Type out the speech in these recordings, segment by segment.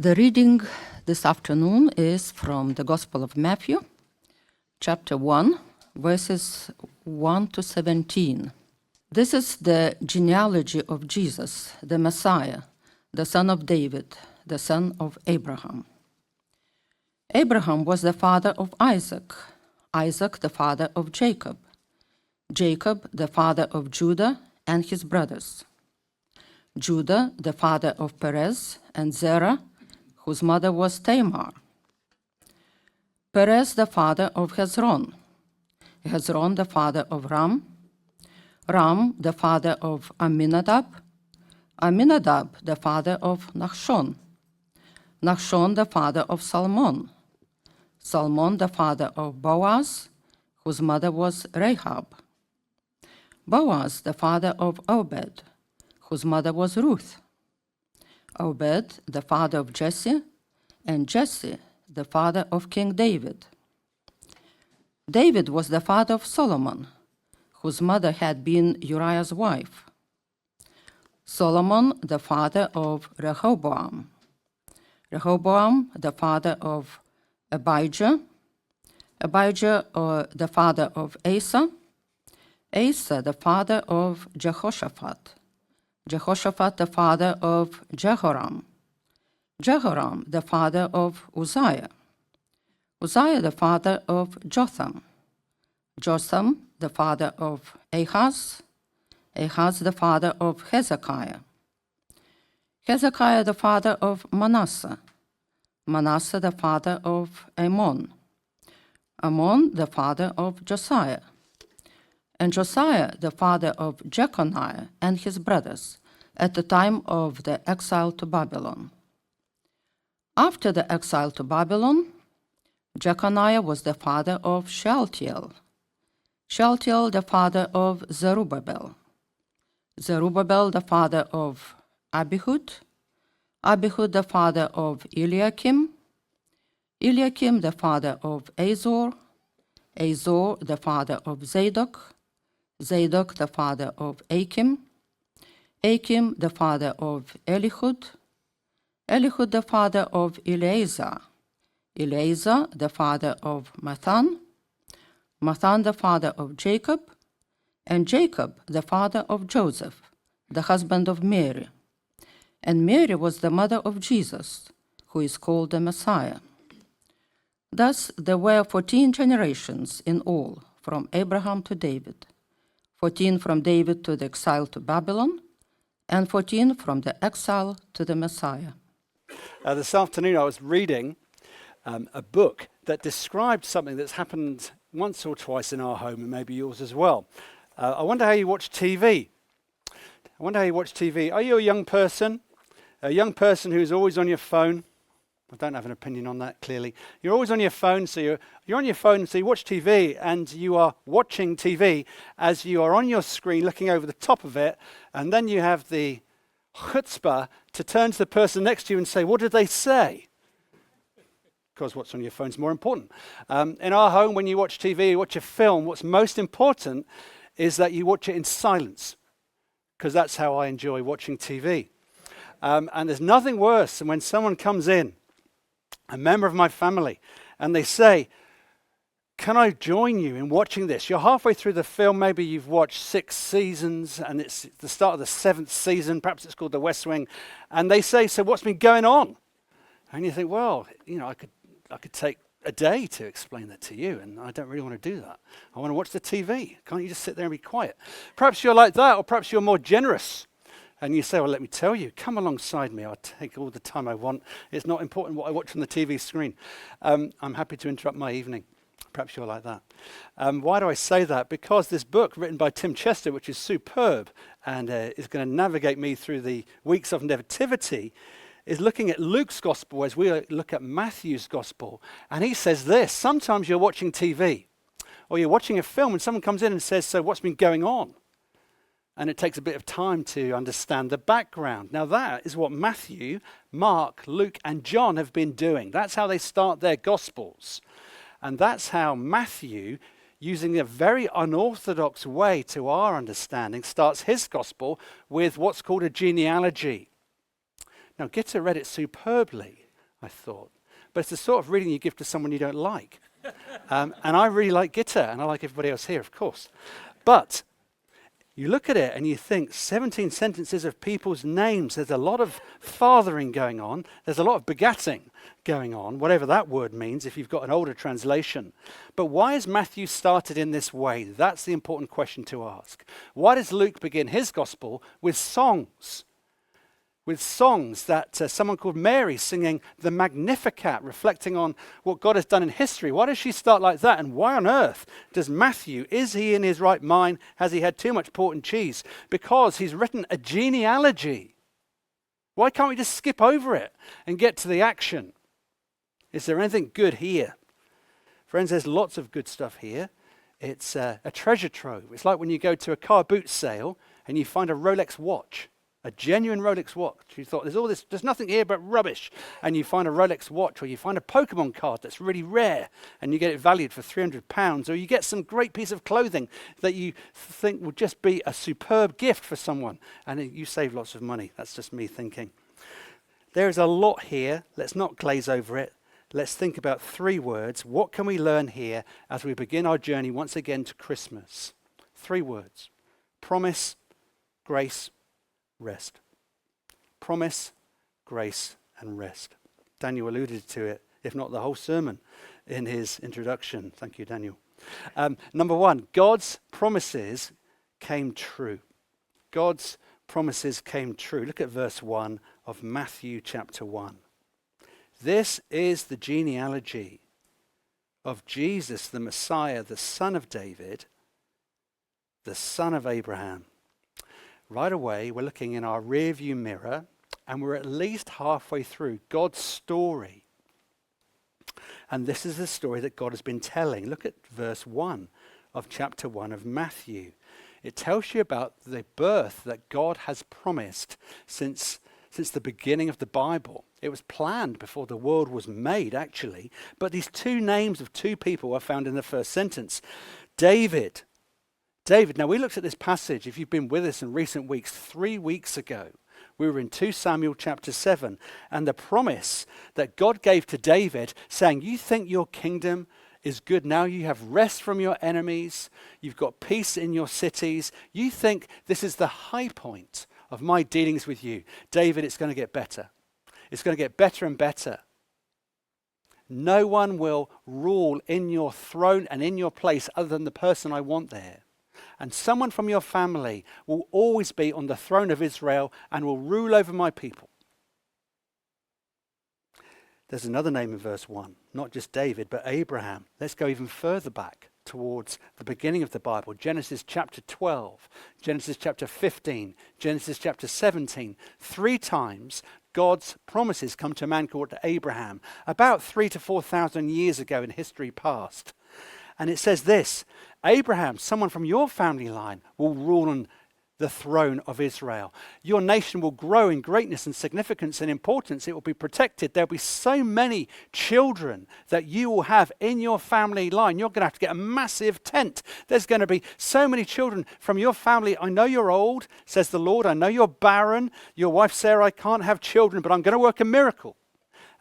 The reading this afternoon is from the Gospel of Matthew, chapter 1, verses 1 to 17. This is the genealogy of Jesus, the Messiah, the son of David, the son of Abraham. Abraham was the father of Isaac, Isaac the father of Jacob, Jacob the father of Judah and his brothers, Judah the father of Perez and Zerah, whose mother was Tamar, Perez the father of Hezron, Hezron the father of Ram, Ram the father of Amminadab, Amminadab the father of Nahshon, Nahshon the father of Salmon, Salmon the father of Boaz, whose mother was Rahab, Boaz the father of Obed, whose mother was Ruth, Obed the father of Jesse, and Jesse the father of King David. David was the father of Solomon, whose mother had been Uriah's wife. Solomon the father of Rehoboam, Rehoboam the father of Abijah, Abijah the father of Asa, Asa the father of Jehoshaphat, Jehoshaphat the father of Jehoram, Jehoram the father of Uzziah, Uzziah the father of Jotham, Jotham the father of Ahaz, Ahaz the father of Hezekiah, Hezekiah the father of Manasseh, Manasseh the father of Amon, Amon the father of Josiah, and Josiah the father of Jeconiah and his brothers at the time of the exile to Babylon. After the exile to Babylon, Jeconiah was the father of Shealtiel, Shealtiel the father of Zerubbabel, Zerubbabel the father of Abihud, Abihud the father of Eliakim, Eliakim the father of Azor, Azor the father of Zadok, Zadok the father of Achim, Achim the father of Elihud, Elihud the father of Eleazar, Eleazar the father of Mathan, Mathan the father of Jacob, and Jacob the father of Joseph, the husband of Mary. And Mary was the mother of Jesus, who is called the Messiah. Thus there were 14 generations in all, from Abraham to David, 14 from David to the exile to Babylon, and 14 from the exile to the Messiah. This afternoon I was reading a book that described something that's happened once or twice in our home, and maybe yours as well. I wonder how you watch TV. Are you a young person? A young person who's always on your phone? I don't have an opinion on that, clearly. You're always on your phone, so you're on your phone, so you watch TV, and you are watching TV as you are on your screen looking over the top of it, and then you have the chutzpah to turn to the person next to you and say, what did they say? Because what's on your phone is more important. In our home, when you watch TV, you watch a film, what's most important is that you watch it in silence, because that's how I enjoy watching TV. And there's nothing worse than when someone comes in, a member of my family, and they say, can I join you in watching this? You're halfway through the film, maybe you've watched 6 seasons, and it's the start of the 7th season, perhaps it's called The West Wing, and they say, so what's been going on? And you think, well, I could take a day to explain that to you, and I don't really want to do that. I want to watch the TV. Can't you just sit there and be quiet? Perhaps you're like that, or perhaps you're more generous. And you say, well, let me tell you, come alongside me. I'll take all the time I want. It's not important what I watch on the TV screen. I'm happy to interrupt my evening. Perhaps you're like that. Why do I say that? Because this book written by Tim Chester, which is superb and is going to navigate me through the weeks of nativity, is looking at Luke's gospel as we look at Matthew's gospel. And he says this: sometimes you're watching TV or you're watching a film and someone comes in and says, so what's been going on? And it takes a bit of time to understand the background. Now that is what Matthew, Mark, Luke, and John have been doing. That's how they start their gospels. And that's how Matthew, using a very unorthodox way to our understanding, starts his gospel with what's called a genealogy. Now Gitta read it superbly. I thought. But it's the sort of reading you give to someone you don't like. And I really like Gitter, and I like everybody else here, of course. But you look at it and you think 17 sentences of people's names. There's a lot of fathering going on. There's a lot of begatting going on, whatever that word means if you've got an older translation. But why is Matthew started in this way? That's the important question to ask. Why does Luke begin his gospel with songs? With songs that someone called Mary singing the Magnificat, reflecting on what God has done in history. Why does she start like that? And why on earth does Matthew, is he in his right mind? Has he had too much pork and cheese? Because he's written a genealogy. Why can't we just skip over it and get to the action? Is there anything good here? Friends, there's lots of good stuff here. It's a treasure trove. It's like when you go to a car boot sale and you find a Rolex watch. A genuine Rolex watch. You thought, there's nothing here but rubbish. And you find a Rolex watch, or you find a Pokemon card that's really rare, and you get it valued for £300, or you get some great piece of clothing that you think would just be a superb gift for someone, and you save lots of money. That's just me thinking. There's a lot here. Let's not glaze over it. Let's think about 3 words. What can we learn here as we begin our journey once again to Christmas? 3 words. Promise, grace, rest. Promise, grace, and rest. Daniel alluded to it, if not the whole sermon, in his introduction. Thank you, Daniel. Number 1, God's promises came true. God's promises came true. Look at verse 1 of Matthew chapter 1. This is the genealogy of Jesus, the Messiah, the son of David, the son of Abraham. Right away, we're looking in our rearview mirror, and we're at least halfway through God's story. And this is the story that God has been telling. Look at verse 1 of chapter 1 of Matthew. It tells you about the birth that God has promised since the beginning of the Bible. It was planned before the world was made, actually. But these 2 names of 2 people are found in the first sentence. David. Now we looked at this passage, if you've been with us in recent weeks, 3 weeks ago. We were in 2 Samuel chapter 7, and the promise that God gave to David, saying, you think your kingdom is good now, you have rest from your enemies, you've got peace in your cities, you think this is the high point of my dealings with you. David, it's going to get better. It's going to get better and better. No one will rule in your throne and in your place other than the person I want there. And someone from your family will always be on the throne of Israel and will rule over my people. There's another name in verse 1, not just David, but Abraham. Let's go even further back towards the beginning of the Bible. Genesis chapter 12, Genesis chapter 15, Genesis chapter 17. 3 times God's promises come to a man called Abraham, about 3,000 to 4,000 years ago in history past. And it says this, Abraham, someone from your family line, will rule on the throne of Israel. Your nation will grow in greatness and significance and importance. It will be protected. There'll be so many children that you will have in your family line. You're going to have to get a massive tent. There's going to be so many children from your family. I know you're old, says the Lord. I know you're barren. Your wife Sarah, I can't have children, but I'm going to work a miracle.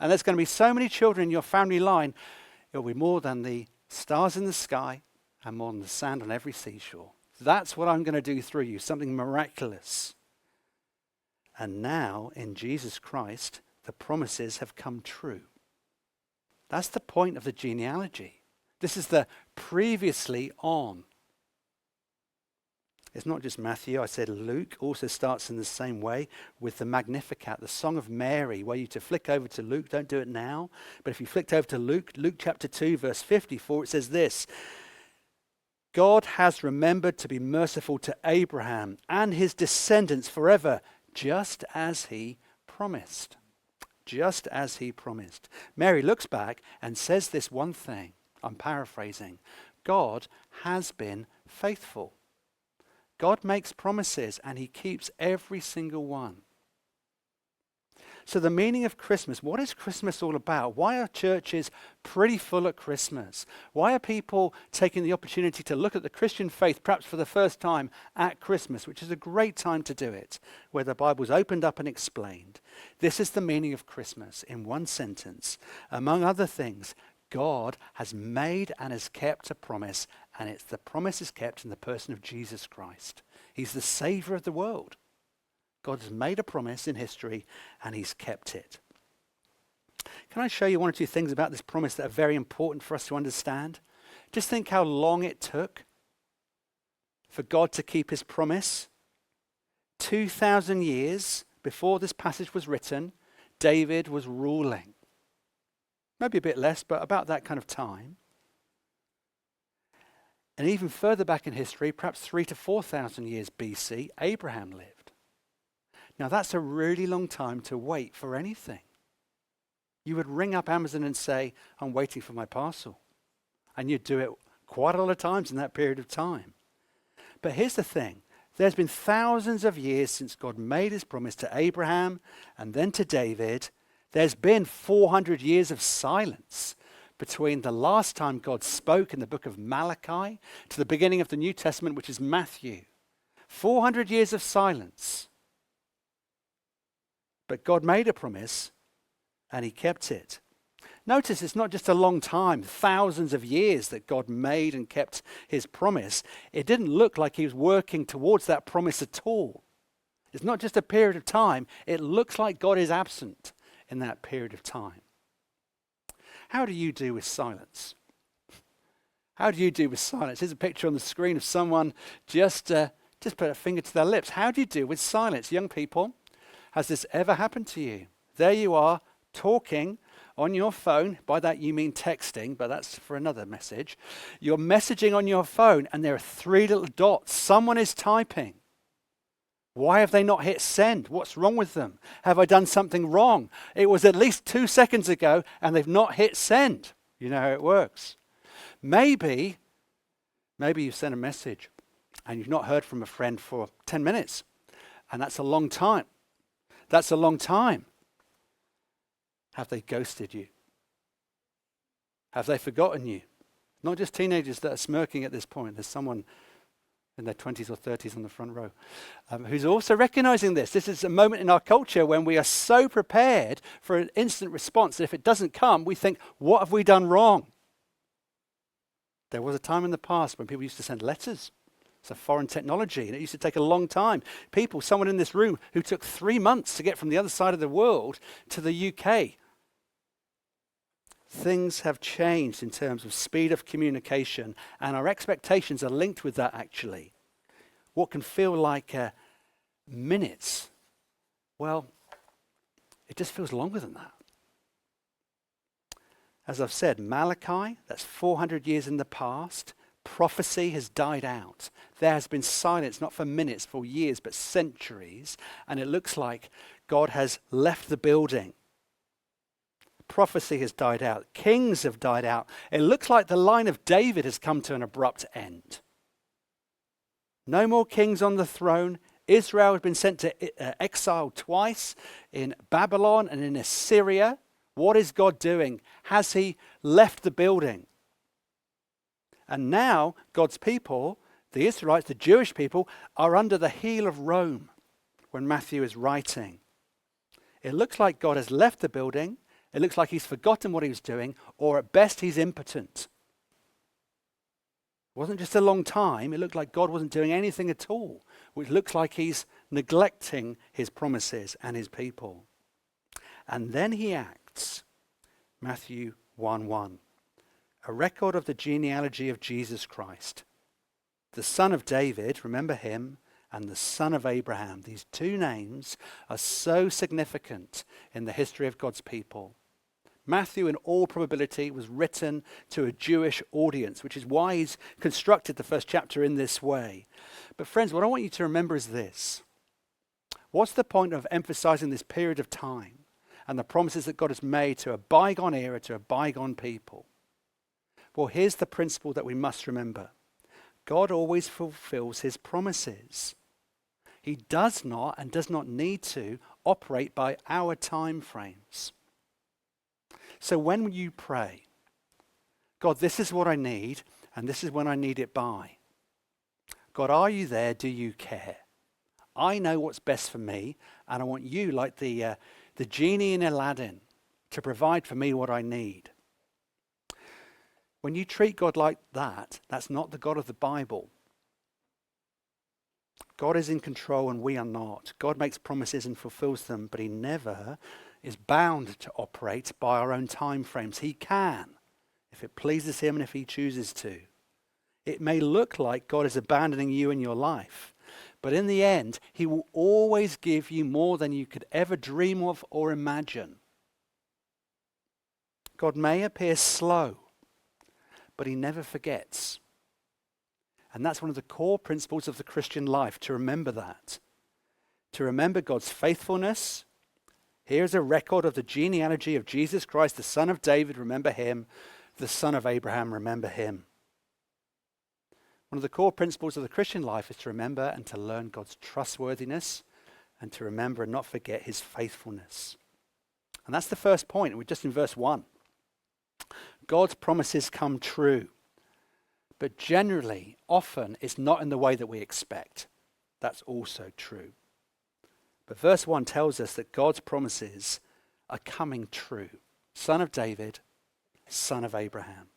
And there's going to be so many children in your family line. It'll be more than the stars in the sky and more than the sand on every seashore. That's what I'm going to do through you, something miraculous. And now, in Jesus Christ, the promises have come true. That's the point of the genealogy. This is the previously on. It's not just Matthew. I said Luke also starts in the same way with the Magnificat, the Song of Mary, where you to flick over to Luke. Don't do it now. But if you flicked over to Luke chapter 2, verse 54, it says this. God has remembered to be merciful to Abraham and his descendants forever, just as he promised. Just as he promised. Mary looks back and says this one thing. I'm paraphrasing. God has been faithful. God makes promises and he keeps every single one. So the meaning of Christmas, what is Christmas all about? Why are churches pretty full at Christmas? Why are people taking the opportunity to look at the Christian faith perhaps for the first time at Christmas, which is a great time to do it, where the Bible's opened up and explained? This is the meaning of Christmas in one sentence. Among other things, God has made and has kept a promise, and the promise is kept in the person of Jesus Christ. He's the Savior of the world. God has made a promise in history, and he's kept it. Can I show you one or two things about this promise that are very important for us to understand? Just think how long it took for God to keep his promise. 2,000 years before this passage was written, David was ruling. Maybe a bit less, but about that kind of time. And even further back in history, perhaps 3,000 to 4,000 years BC, Abraham lived. Now that's a really long time to wait for anything. You would ring up Amazon and say, I'm waiting for my parcel. And you'd do it quite a lot of times in that period of time. But here's the thing. There's been thousands of years since God made his promise to Abraham and then to David. There's been 400 years of silence between the last time God spoke in the book of Malachi to the beginning of the New Testament, which is Matthew. 400 years of silence. But God made a promise and he kept it. Notice it's not just a long time, thousands of years that God made and kept his promise. It didn't look like he was working towards that promise at all. It's not just a period of time. It looks like God is absent in that period of time. How do you do with silence? How do you do with silence? Here's a picture on the screen of someone just put a finger to their lips. How do you do with silence? Young people, has this ever happened to you? There you are, talking on your phone. By that you mean texting, but that's for another message. You're messaging on your phone and there are 3 little dots. Someone is typing. Why have they not hit send? What's wrong with them? Have I done something wrong? It was at least 2 seconds ago and they've not hit send. You know how it works. Maybe you've sent a message and you've not heard from a friend for 10 minutes. And that's a long time. That's a long time. Have they ghosted you? Have they forgotten you? Not just teenagers that are smirking at this point. There's someone in their 20s or 30s on the front row, who's also recognizing this. This is a moment in our culture when we are so prepared for an instant response that if it doesn't come, we think, what have we done wrong? There was a time in the past when people used to send letters. It's a foreign technology, and it used to take a long time. Someone in this room who took 3 months to get from the other side of the world to the UK. Things have changed in terms of speed of communication, and our expectations are linked with that actually. What can feel like minutes, well, it just feels longer than that. As I've said, Malachi, that's 400 years in the past. Prophecy has died out. There has been silence, not for minutes, for years, but centuries, and it looks like God has left the building. Prophecy has died out. Kings have died out. It looks like the line of David has come to an abrupt end. No more kings on the throne. Israel has been sent to exile twice in Babylon and in Assyria. What is God doing? Has he left the building? And now God's people, the Israelites, the Jewish people, are under the heel of Rome when Matthew is writing. It looks like God has left the building. It looks like he's forgotten what he was doing, or at best he's impotent. It wasn't just a long time. It looked like God wasn't doing anything at all, which looks like he's neglecting his promises and his people. And then he acts. Matthew 1:1. A record of the genealogy of Jesus Christ, the son of David, remember him, and the son of Abraham. These 2 names are so significant in the history of God's people. Matthew, in all probability, was written to a Jewish audience, which is why he's constructed the first chapter in this way. But friends, what I want you to remember is this. What's the point of emphasizing this period of time and the promises that God has made to a bygone era, to a bygone people? Well, here's the principle that we must remember. God always fulfills his promises. He does not and does not need to operate by our time frames. So when you pray, God, this is what I need, and this is when I need it by. God, are you there? Do you care? I know what's best for me, and I want you, like the genie in Aladdin, to provide for me what I need. When you treat God like that, that's not the God of the Bible. God is in control and we are not. God makes promises and fulfills them, but he never is bound to operate by our own time frames. He can, if it pleases him and if he chooses to. It may look like God is abandoning you in your life, but in the end, he will always give you more than you could ever dream of or imagine. God may appear slow, but he never forgets. And that's one of the core principles of the Christian life, to remember that. To remember God's faithfulness. Here's a record of the genealogy of Jesus Christ, the son of David, remember him. The son of Abraham, remember him. One of the core principles of the Christian life is to remember and to learn God's trustworthiness and to remember and not forget his faithfulness. And that's the first point. We're just in verse 1. God's promises come true. But generally, often, it's not in the way that we expect. That's also true. But verse 1 tells us that God's promises are coming true. Son of David, son of Abraham.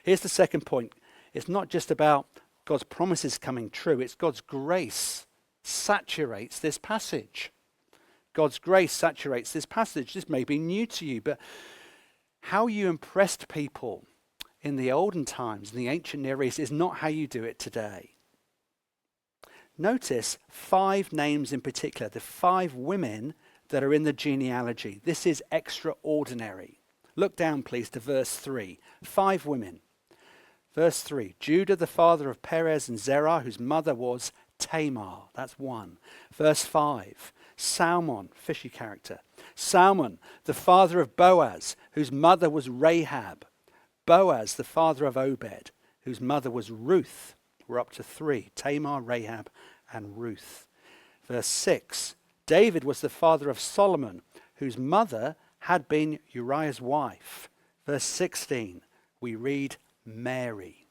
Here's the second point. It's not just about God's promises coming true. It's God's grace saturates this passage. God's grace saturates this passage. This may be new to you, but how you impressed people in the olden times, in the ancient Near East, is not how you do it today. Notice 5 names in particular, the 5 women that are in the genealogy. This is extraordinary. Look down, please, to verse 3. 5 women. Verse 3, Judah, the father of Perez and Zerah, whose mother was Tamar. That's 1. Verse 5, Salmon, fishy character. Salmon, the father of Boaz, whose mother was Rahab. Boaz, the father of Obed, whose mother was Ruth. We're up to 3, Tamar, Rahab, and Ruth. Verse 6, David was the father of Solomon, whose mother had been Uriah's wife. Verse 16, we read Mary.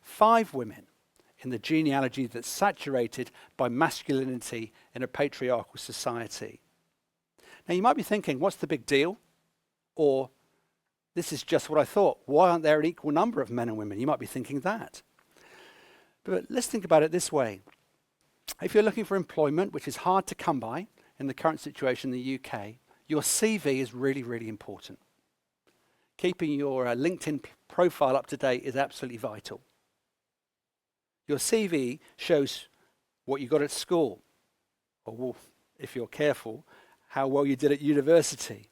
5 women in the genealogy that's saturated by masculinity in a patriarchal society. Now you might be thinking, what's the big deal? Or, this is just what I thought. Why aren't there an equal number of men and women? You might be thinking that. But let's think about it this way. If you're looking for employment, which is hard to come by in the current situation in the UK, your CV is really, really important. Keeping your LinkedIn profile up to date is absolutely vital. Your CV shows what you got at school, or if you're careful, how well you did at university.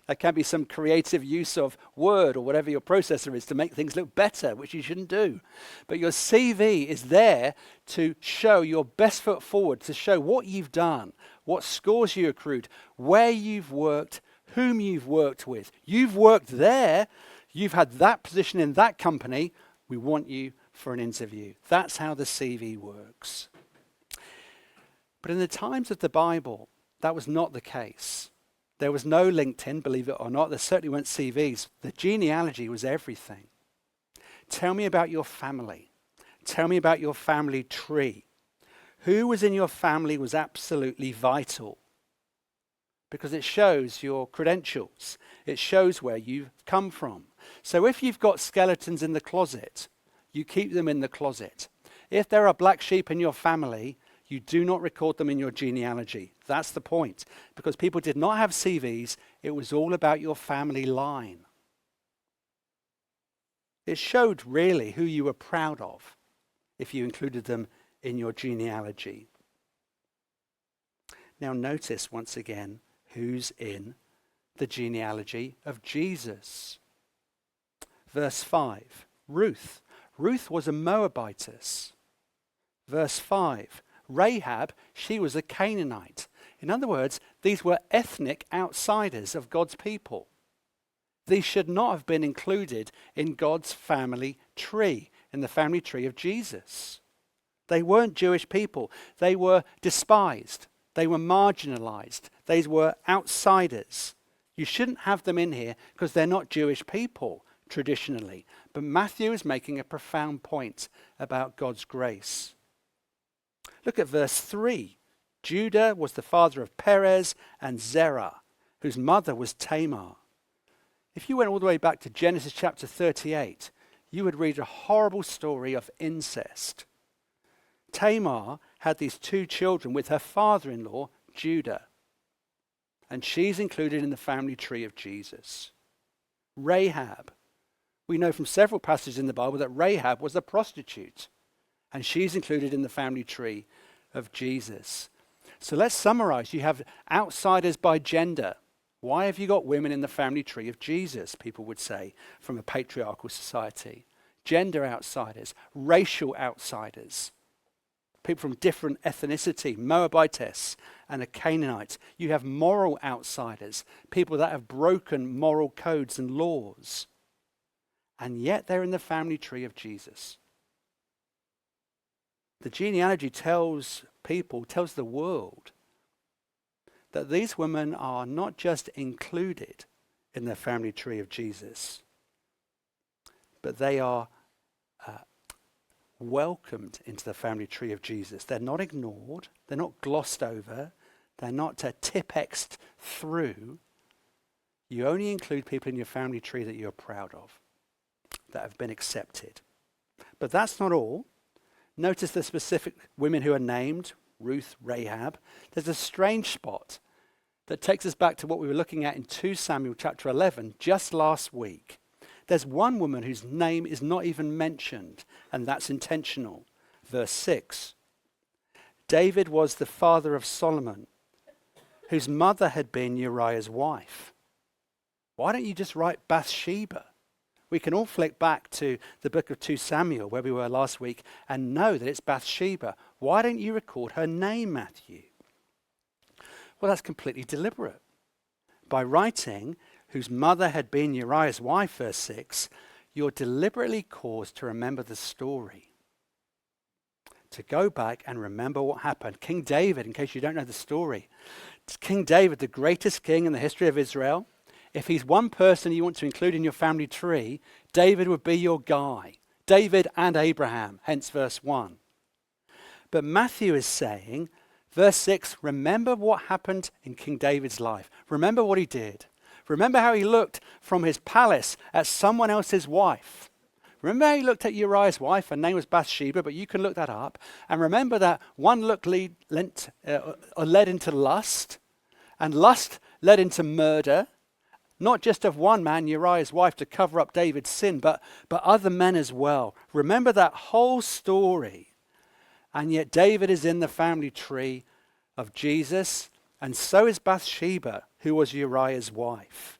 There can be some creative use of Word or whatever your processor is to make things look better, which you shouldn't do. But your CV is there to show your best foot forward, to show what you've done, what scores you accrued, where you've worked, whom you've worked with. You've worked there. You've had that position in that company. We want you for an interview. That's how the CV works. But in the times of the Bible, that was not the case. There was no LinkedIn, believe it or not. There certainly weren't CVs. The genealogy was everything. Tell me about your family. Tell me about your family tree. Who was in your family was absolutely vital, because it shows your credentials. It shows where you've come from. So if you've got skeletons in the closet, you keep them in the closet. If there are black sheep in your family, you do not record them in your genealogy. That's the point. Because people did not have CVs, it was all about your family line. It showed really who you were proud of if you included them in your genealogy. Now notice once again who's in the genealogy of Jesus. Verse 5, Ruth. Ruth was a Moabitess. Verse 5, Rahab, she was a Canaanite. In other words, these were ethnic outsiders of God's people. These should not have been included in God's family tree, in the family tree of Jesus. They weren't Jewish people. They were despised. They were marginalized. They were outsiders. You shouldn't have them in here because they're not Jewish people traditionally. But Matthew is making a profound point about God's grace. Look at verse 3. Judah was the father of Perez and Zerah, whose mother was Tamar. If you went all the way back to Genesis chapter 38, you would read a horrible story of incest. Tamar had these two children with her father-in-law, Judah. And she's included in the family tree of Jesus. Rahab. We know from several passages in the Bible that Rahab was a prostitute. And she's included in the family tree of Jesus. So let's summarize. You have outsiders by gender. Why have you got women in the family tree of Jesus, people would say, from a patriarchal society? Gender outsiders, racial outsiders, people from different ethnicity, Moabites and a Canaanite. You have moral outsiders, people that have broken moral codes and laws. And yet they're in the family tree of Jesus. The genealogy tells the world, that these women are not just included in the family tree of Jesus, but they are welcomed into the family tree of Jesus. They're not ignored. They're not glossed over. They're not tip-exed through. You only include people in your family tree that you're proud of, that have been accepted. But that's not all. Notice the specific women who are named, Ruth, Rahab. There's a strange spot that takes us back to what we were looking at in 2 Samuel chapter 11 just last week. There's one woman whose name is not even mentioned, and that's intentional. Verse 6. David was the father of Salmon, whose mother had been Uriah's wife. Why don't you just write Bathsheba? We can all flick back to the book of 2 Samuel, where we were last week, and know that it's Bathsheba. Why don't you record her name, Matthew? Well, that's completely deliberate. By writing, whose mother had been Uriah's wife, verse 6, you're deliberately caused to remember the story. To go back and remember what happened. King David, in case you don't know the story, it's King David, the greatest king in the history of Israel. If he's one person you want to include in your family tree, David would be your guy. David and Abraham, hence verse 1. But Matthew is saying, verse 6, remember what happened in King David's life. Remember what he did. Remember how he looked from his palace at someone else's wife. Remember how he looked at Uriah's wife, her name was Bathsheba, but you can look that up. And remember that one look led into lust, and lust led into murder, not just of one man, Uriah's wife, to cover up David's sin, but other men as well. Remember that whole story. And yet David is in the family tree of Jesus, and so is Bathsheba, who was Uriah's wife.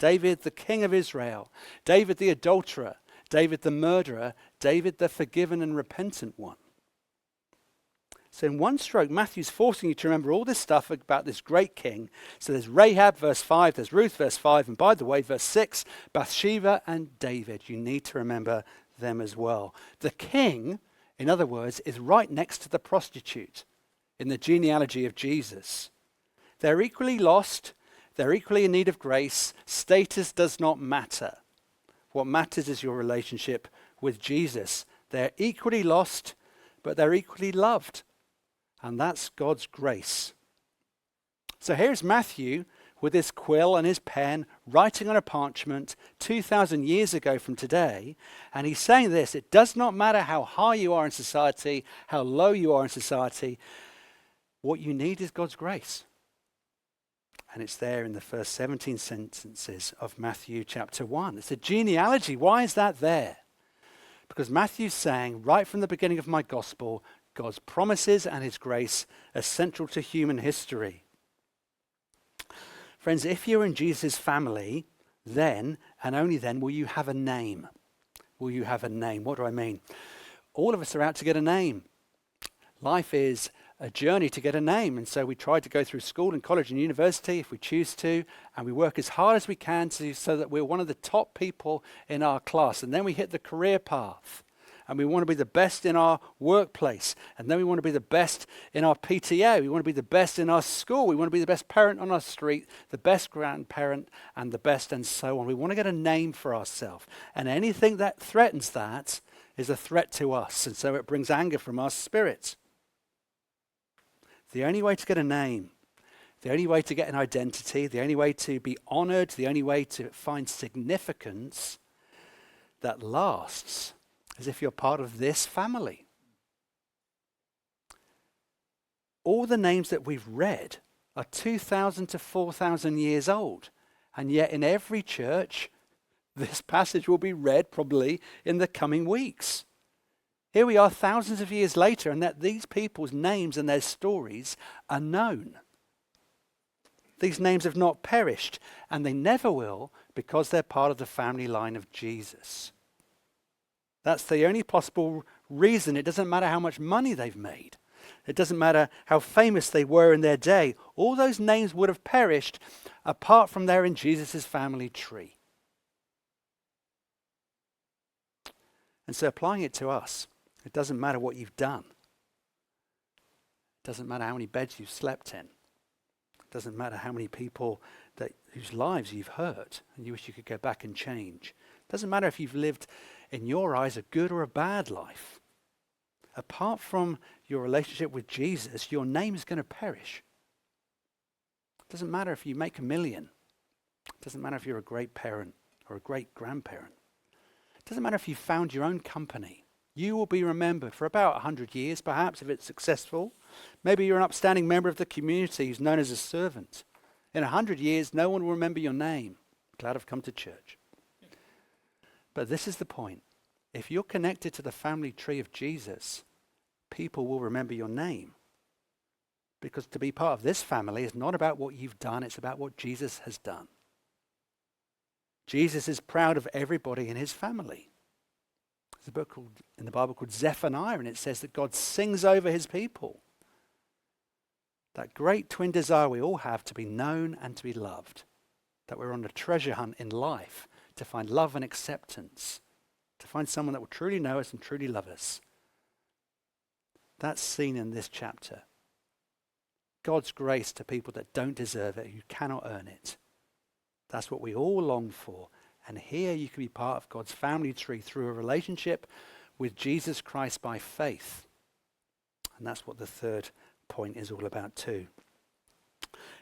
David, the king of Israel. David, the adulterer. David, the murderer. David, the forgiven and repentant one. So in one stroke, Matthew's forcing you to remember all this stuff about this great king. So there's Rahab, verse 5. There's Ruth, verse 5. And by the way, verse 6, Bathsheba and David. You need to remember them as well. The king, in other words, is right next to the prostitute in the genealogy of Jesus. They're equally lost. They're equally in need of grace. Status does not matter. What matters is your relationship with Jesus. They're equally lost, but they're equally loved. And that's God's grace. So here's Matthew with his quill and his pen, writing on a parchment 2,000 years ago from today. And he's saying this: it does not matter how high you are in society, how low you are in society. What you need is God's grace. And it's there in the first 17 sentences of Matthew chapter 1. It's a genealogy. Why is that there? Because Matthew's saying, right from the beginning of my gospel, God's promises and his grace are central to human history. Friends, if you're in Jesus' family, then and only then will you have a name. Will you have a name? What do I mean? All of us are out to get a name. Life is a journey to get a name, and so we try to go through school and college and university if we choose to, and we work as hard as we can so that we're one of the top people in our class, and then we hit the career path. and we want to be the best in our workplace, and then we want to be the best in our PTA, we want to be the best in our school, we want to be the best parent on our street, the best grandparent, and the best, and so on. We want to get a name for ourselves, and anything that threatens that is a threat to us, and so it brings anger from our spirit. The only way to get a name, the only way to get an identity, the only way to be honored, the only way to find significance that lasts is if you're part of this family. All the names that we've read are 2,000 to 4,000 years old. And yet in every church, this passage will be read probably in the coming weeks. Here we are thousands of years later, and that these people's names and their stories are known. These names have not perished, and they never will, because they're part of the family line of Jesus. That's the only possible reason. It doesn't matter how much money they've made. It doesn't matter how famous they were in their day. All those names would have perished apart from they're in Jesus' family tree. And so applying it to us, it doesn't matter what you've done. It doesn't matter how many beds you've slept in. It doesn't matter how many people whose lives you've hurt and you wish you could go back and change. It doesn't matter if you've lived, in your eyes, a good or a bad life. Apart from your relationship with Jesus, your name is going to perish. It doesn't matter if you make $1 million. It doesn't matter if you're a great parent or a great grandparent. It doesn't matter if you found your own company. You will be remembered for about 100 years, perhaps, if it's successful. Maybe you're an upstanding member of the community who's known as a servant. In 100 years, no one will remember your name. Glad I've come to church. But this is the point. If you're connected to the family tree of Jesus, people will remember your name. Because to be part of this family is not about what you've done, it's about what Jesus has done. Jesus is proud of everybody in his family. There's a book in the Bible called Zephaniah, and it says that God sings over his people. That great twin desire we all have to be known and to be loved. That we're on a treasure hunt in life to find love and acceptance. To find someone that will truly know us and truly love us. That's seen in this chapter. God's grace to people that don't deserve it, who cannot earn it. That's what we all long for. And here you can be part of God's family tree through a relationship with Jesus Christ by faith. And that's what the third point is all about too.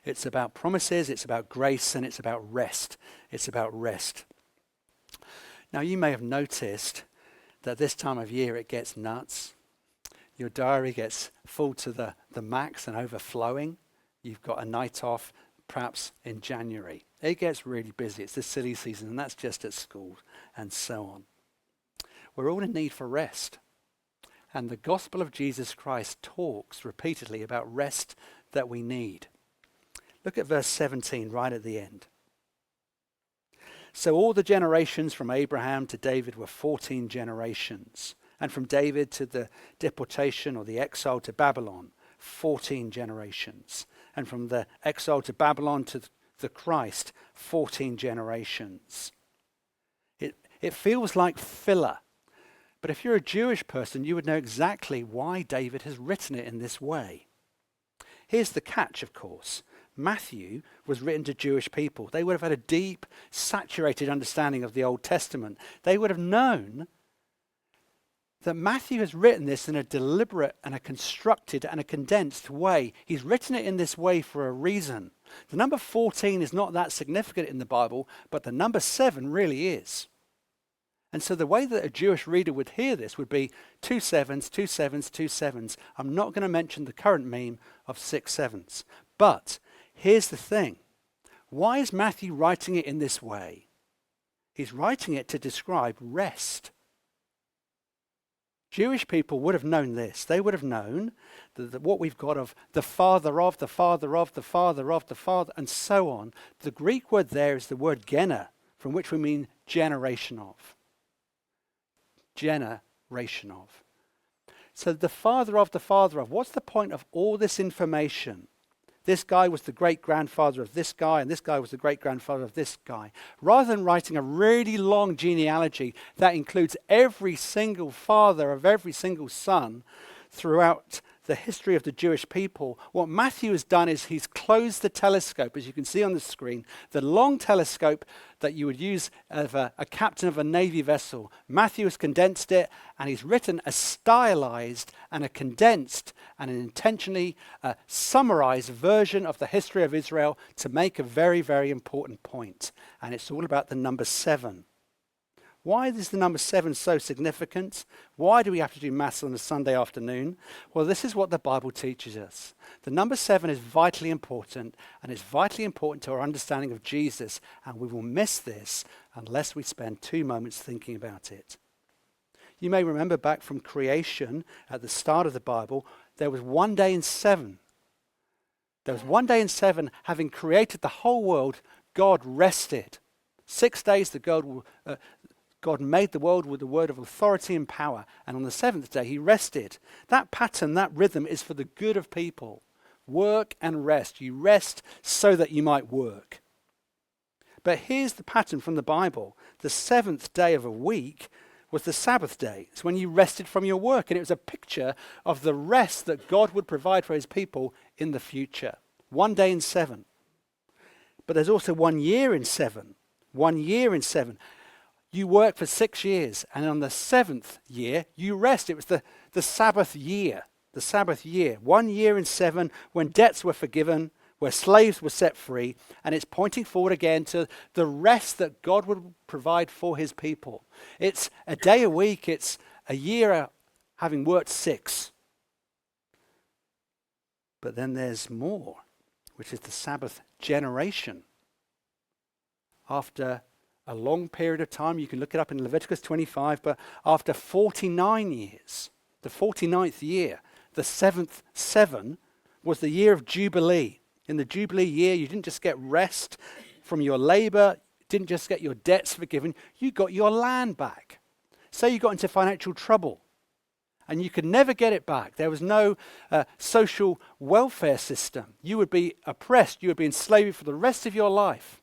It's about promises, it's about grace, and it's about rest. It's about rest. Now you may have noticed that this time of year it gets nuts. Your diary gets full to the max and overflowing. You've got a night off perhaps in January. It gets really busy. It's the silly season, and that's just at school and so on. We're all in need for rest. And the gospel of Jesus Christ talks repeatedly about rest that we need. Look at verse 17 right at the end. So all the generations from Abraham to David were 14 generations. And from David to the deportation or the exile to Babylon, 14 generations. And from the exile to Babylon to the Christ, 14 generations. It feels like filler. But if you're a Jewish person, you would know exactly why David has written it in this way. Here's the catch, of course. Matthew was written to Jewish people. They would have had a deep, saturated understanding of the Old Testament. They would have known that Matthew has written this in a deliberate and a constructed and a condensed way. He's written it in this way for a reason. The number 14 is not that significant in the Bible, but the number 7 really is. And so the way that a Jewish reader would hear this would be 2 sevens, 2 sevens, 2 sevens. I'm not going to mention the current meme of 6 sevens. But here's the thing. Why is Matthew writing it in this way? He's writing it to describe rest. Jewish people would have known this. They would have known that what we've got of the father of, the father of, the father of, the father, and so on. The Greek word there is the word gena, from which we mean generation of. Generation of. So the father of, what's the point of all this information? This guy was the great-grandfather of this guy, and this guy was the great-grandfather of this guy. Rather than writing a really long genealogy that includes every single father of every single son throughout the history of the Jewish people, what Matthew has done is he's closed the telescope, as you can see on the screen, the long telescope that you would use as a captain of a navy vessel. Matthew has condensed it, and he's written a stylized and a condensed and an intentionally summarized version of the history of Israel to make a very, very important point. And it's all about the number 7. Why is the number 7 so significant? Why do we have to do maths on a Sunday afternoon? Well, this is what the Bible teaches us. The number 7 is vitally important, and it's vitally important to our understanding of Jesus, and we will miss this unless we spend 2 moments thinking about it. You may remember back from creation at the start of the Bible, there was one day in 7. There was one day in 7, having created the whole world, God rested. 6 days God made the world with the word of authority and power, and on the 7th day he rested. That pattern, that rhythm is for the good of people. Work and rest. You rest so that you might work. But here's the pattern from the Bible. The 7th day of a week was the Sabbath day. It's when you rested from your work, and it was a picture of the rest that God would provide for his people in the future. 1 day in 7. But there's also 1 year in 7. 1 year in 7. You work for 6 years, and on the 7th year, you rest. It was the Sabbath year. The Sabbath year. 1 year in 7, when debts were forgiven, where slaves were set free, and it's pointing forward again to the rest that God would provide for his people. It's a day a week. It's a year having worked 6. But then there's more, which is the Sabbath generation. After a long period of time, you can look it up in Leviticus 25, but after 49 years, the 49th year, the 7th 7 was the year of Jubilee. In the Jubilee year, you didn't just get rest from your labor, didn't just get your debts forgiven, you got your land back. Say you got into financial trouble and you could never get it back. There was no social welfare system. You would be oppressed, you would be enslaved for the rest of your life.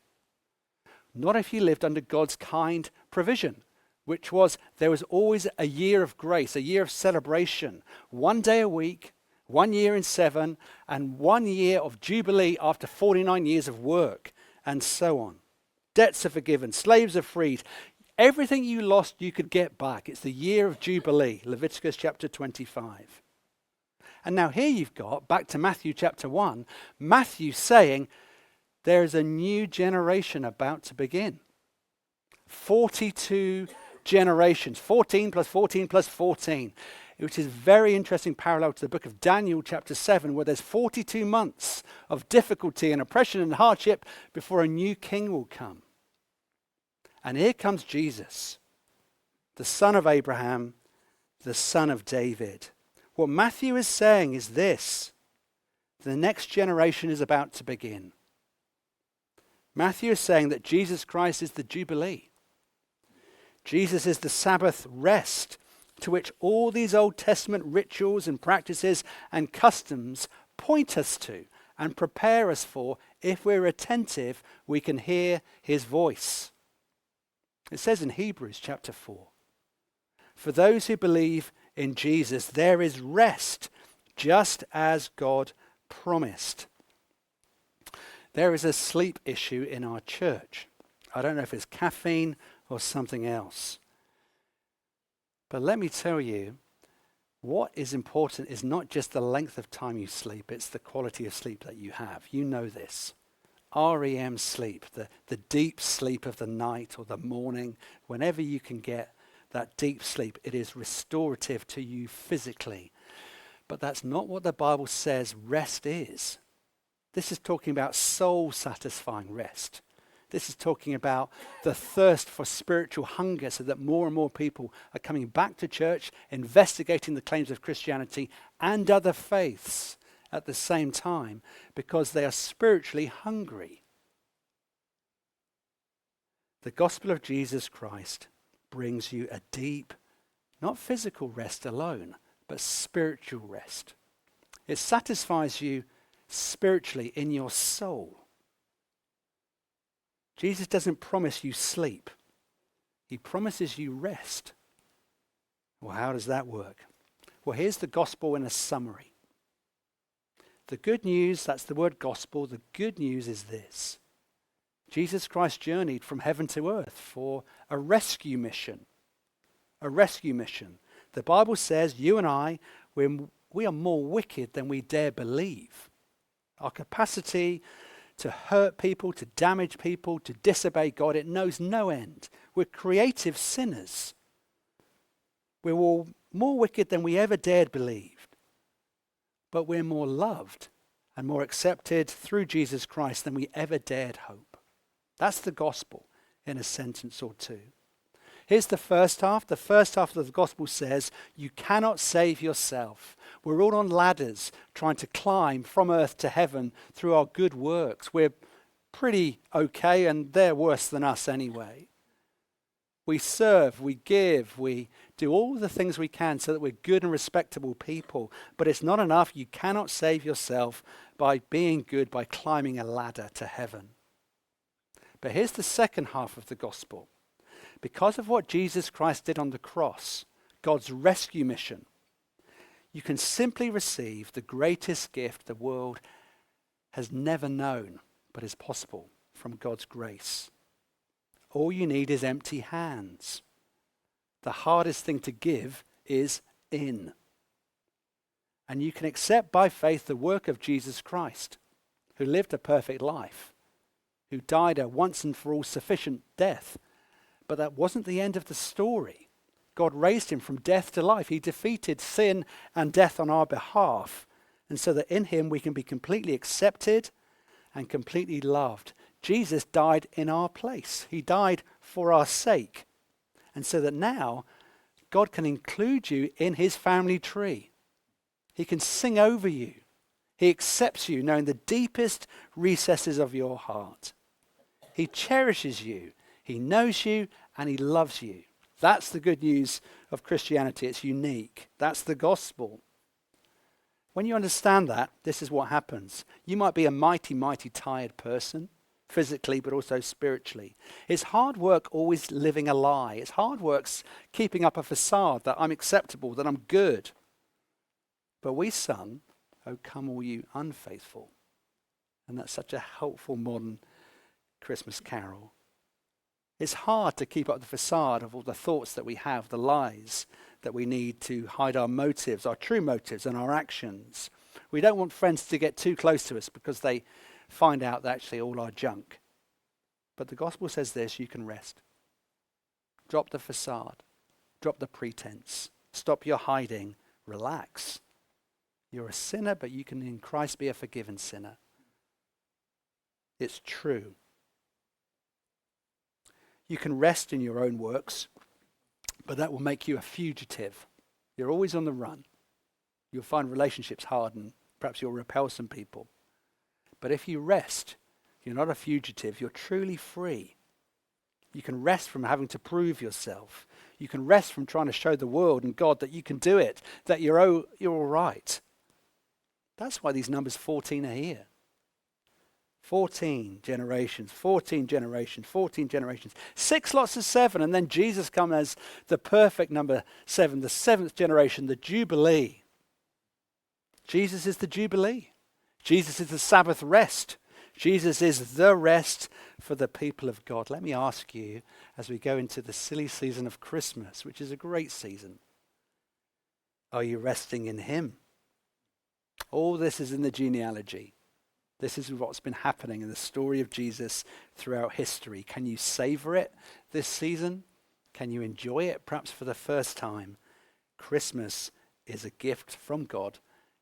Not if you lived under God's kind provision, which was there was always a year of grace, a year of celebration. 1 day a week, 1 year in 7, and 1 year of Jubilee after 49 years of work, and so on. Debts are forgiven, slaves are freed. Everything you lost, you could get back. It's the year of Jubilee, Leviticus chapter 25. And now here you've got, back to Matthew chapter 1, Matthew saying, there is a new generation about to begin. 42 generations, 14 plus 14 plus 14, which is a very interesting parallel to the book of Daniel chapter 7, where there's 42 months of difficulty and oppression and hardship before a new king will come. And here comes Jesus, the son of Abraham, the son of David. What Matthew is saying is this: the next generation is about to begin. Matthew is saying that Jesus Christ is the Jubilee. Jesus is the Sabbath rest to which all these Old Testament rituals and practices and customs point us to and prepare us for. If we're attentive, we can hear his voice. It says in Hebrews chapter 4, for those who believe in Jesus, there is rest, just as God promised. There is a sleep issue in our church. I don't know if it's caffeine or something else. But let me tell you, what is important is not just the length of time you sleep, it's the quality of sleep that you have. You know this. REM sleep, the deep sleep of the night or the morning, whenever you can get that deep sleep, it is restorative to you physically. But that's not what the Bible says rest is. This is talking about soul-satisfying rest. This is talking about the thirst for spiritual hunger so that more and more people are coming back to church, investigating the claims of Christianity and other faiths at the same time because they are spiritually hungry. The gospel of Jesus Christ brings you a deep, not physical rest alone, but spiritual rest. It satisfies you spiritually in your soul. Jesus doesn't promise you sleep. He promises you rest. Well, how does that work? Well, here's the gospel in a summary. The good news, that's the word gospel, the good news is this. Jesus Christ journeyed from heaven to earth for a rescue mission. A rescue mission. The Bible says you and I, we are more wicked than we dare believe. Our capacity to hurt people, to damage people, to disobey God, it knows no end. We're creative sinners. We're all more wicked than we ever dared believe. But we're more loved and more accepted through Jesus Christ than we ever dared hope. That's the gospel in a sentence or two. Here's the first half. The first half of the gospel says, you cannot save yourself. We're all on ladders trying to climb from earth to heaven through our good works. We're pretty okay, and they're worse than us anyway. We serve, we give, we do all the things we can so that we're good and respectable people. But it's not enough. You cannot save yourself by being good, by climbing a ladder to heaven. But here's the second half of the gospel. Because of what Jesus Christ did on the cross, God's rescue mission, you can simply receive the greatest gift the world has never known, but is possible from God's grace. All you need is empty hands. The hardest thing to give is in. And you can accept by faith the work of Jesus Christ, who lived a perfect life, who died a once and for all sufficient death. But that wasn't the end of the story. God raised him from death to life. He defeated sin and death on our behalf. And so that in him we can be completely accepted and completely loved. Jesus died in our place. He died for our sake. And so that now God can include you in his family tree. He can sing over you. He accepts you knowing the deepest recesses of your heart. He cherishes you. He knows you and he loves you. That's the good news of Christianity. It's unique. That's the gospel. When you understand that, this is what happens. You might be a mighty, mighty tired person, physically but also spiritually. It's hard work always living a lie. It's hard work keeping up a facade that I'm acceptable, that I'm good. But we sung, "Oh come all you unfaithful." And that's such a helpful modern Christmas carol. It's hard to keep up the facade of all the thoughts that we have, the lies that we need to hide our motives, our true motives and our actions. We don't want friends to get too close to us because they find out that actually all our junk. But the gospel says this, you can rest. Drop the facade. Drop the pretense. Stop your hiding. Relax. You're a sinner, but you can in Christ be a forgiven sinner. It's true. You can rest in your own works, but that will make you a fugitive. You're always on the run. You'll find relationships hard and perhaps you'll repel some people. But if you rest, you're not a fugitive, you're truly free. You can rest from having to prove yourself. You can rest from trying to show the world and God that you can do it, that you're all right. That's why these numbers 14 are here. 14 generations, 14 generations, 14 generations. 6 lots of 7, and then Jesus comes as the perfect number 7, the 7th generation, the Jubilee. Jesus is the Jubilee. Jesus is the Sabbath rest. Jesus is the rest for the people of God. Let me ask you, as we go into the silly season of Christmas, which is a great season, are you resting in him? All this is in the genealogy. This is what's been happening in the story of Jesus throughout history. Can you savor it this season? Can you enjoy it perhaps for the first time? Christmas is a gift from God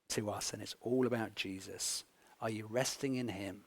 to us, and it's all about Jesus. Are you resting in him?